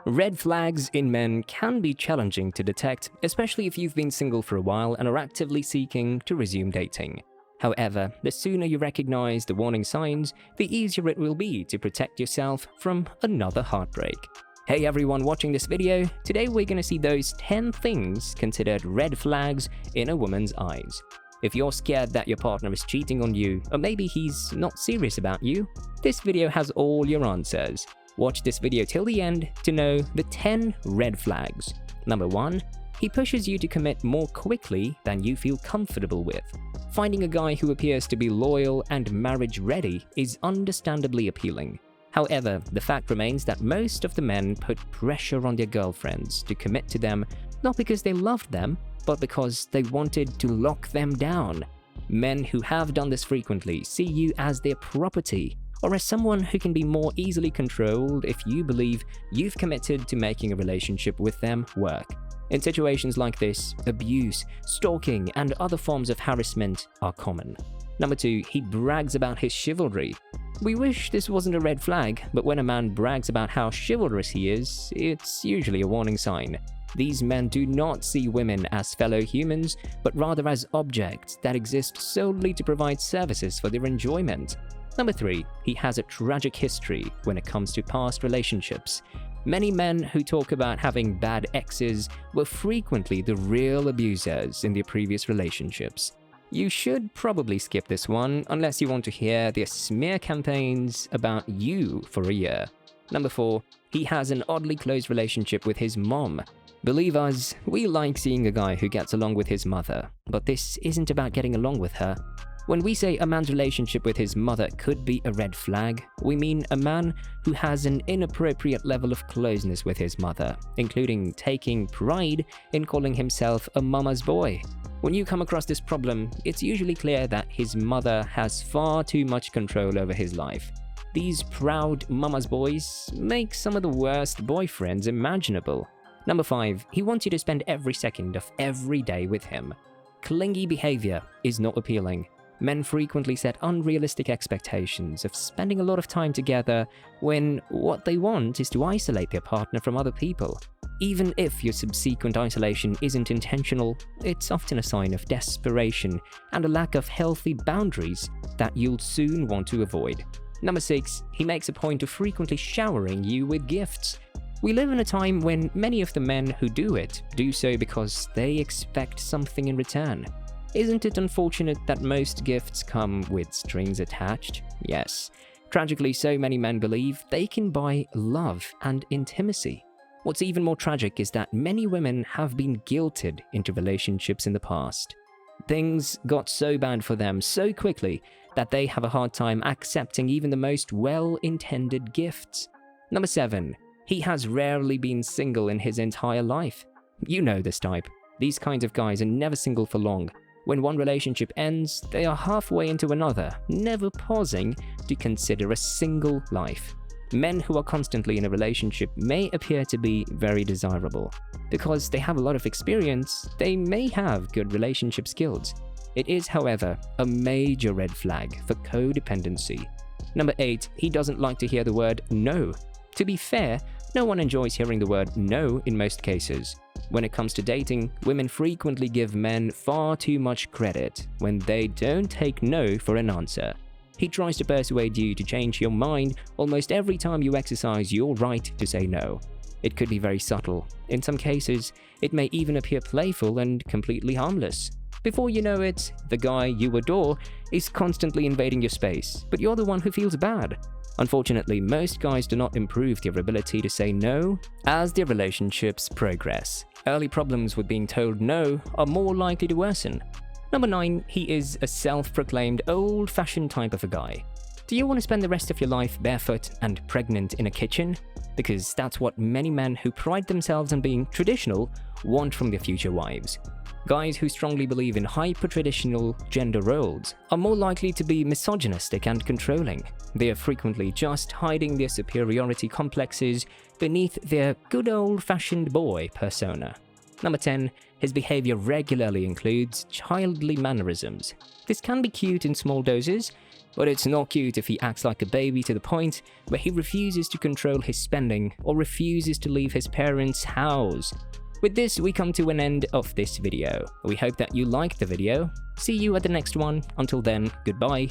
Red flags in men can be challenging to detect, especially if you've been single for a while and are actively seeking to resume dating. However, the sooner you recognize the warning signs, the easier it will be to protect yourself from another heartbreak. Hey everyone watching this video, today we're going to see those 10 things considered red flags in a woman's eyes. If you're scared that your partner is cheating on you, or maybe he's not serious about you, this video has all your answers. Watch this video till the end to know the 10 red flags. Number 1. He pushes you to commit more quickly than you feel comfortable with. Finding a guy who appears to be loyal and marriage-ready is understandably appealing. However, the fact remains that most of the men put pressure on their girlfriends to commit to them, not because they loved them, but because they wanted to lock them down. Men who have done this frequently see you as their property, or as someone who can be more easily controlled if you believe you've committed to making a relationship with them work. In situations like this, abuse, stalking, and other forms of harassment are common. Number 2, he brags about his chivalry. We wish this wasn't a red flag, but when a man brags about how chivalrous he is, it's usually a warning sign. These men do not see women as fellow humans, but rather as objects that exist solely to provide services for their enjoyment. Number 3, he has a tragic history when it comes to past relationships. Many men who talk about having bad exes were frequently the real abusers in their previous relationships. You should probably skip this one unless you want to hear their smear campaigns about you for a year. Number 4, he has an oddly close relationship with his mom. Believe us, we like seeing a guy who gets along with his mother, but this isn't about getting along with her. When we say a man's relationship with his mother could be a red flag, we mean a man who has an inappropriate level of closeness with his mother, including taking pride in calling himself a mama's boy. When you come across this problem, it's usually clear that his mother has far too much control over his life. These proud mama's boys make some of the worst boyfriends imaginable. Number 5, he wants you to spend every second of every day with him. Clingy behavior is not appealing. Men frequently set unrealistic expectations of spending a lot of time together when what they want is to isolate their partner from other people. Even if your subsequent isolation isn't intentional, it's often a sign of desperation and a lack of healthy boundaries that you'll soon want to avoid. Number 6, he makes a point of frequently showering you with gifts. We live in a time when many of the men who do so because they expect something in return. Isn't it unfortunate that most gifts come with strings attached? Yes. Tragically, so many men believe they can buy love and intimacy. What's even more tragic is that many women have been guilted into relationships in the past. Things got so bad for them so quickly that they have a hard time accepting even the most well-intended gifts. Number 7, he has rarely been single in his entire life. You know this type. These kinds of guys are never single for long. When one relationship ends, they are halfway into another, never pausing to consider a single life. Men who are constantly in a relationship may appear to be very desirable. Because they have a lot of experience, they may have good relationship skills. It is, however, a major red flag for codependency. Number 8, he doesn't like to hear the word no. To be fair, no one enjoys hearing the word no in most cases. When it comes to dating, women frequently give men far too much credit when they don't take no for an answer. He tries to persuade you to change your mind almost every time you exercise your right to say no. It could be very subtle. In some cases, it may even appear playful and completely harmless. Before you know it, the guy you adore is constantly invading your space, but you're the one who feels bad. Unfortunately, most guys do not improve their ability to say no as their relationships progress. Early problems with being told no are more likely to worsen. Number 9, he is a self-proclaimed old-fashioned type of a guy. Do you want to spend the rest of your life barefoot and pregnant in a kitchen? Because that's what many men who pride themselves on being traditional want from their future wives. Guys who strongly believe in hyper-traditional gender roles are more likely to be misogynistic and controlling. They are frequently just hiding their superiority complexes beneath their good old-fashioned boy persona. Number 10, his behavior regularly includes childly mannerisms. This can be cute in small doses, But it's not cute if he acts like a baby to the point where he refuses to control his spending or refuses to leave his parents' house. With this, we come to an end of this video. We hope that you liked the video. See you at the next one. Until then, goodbye.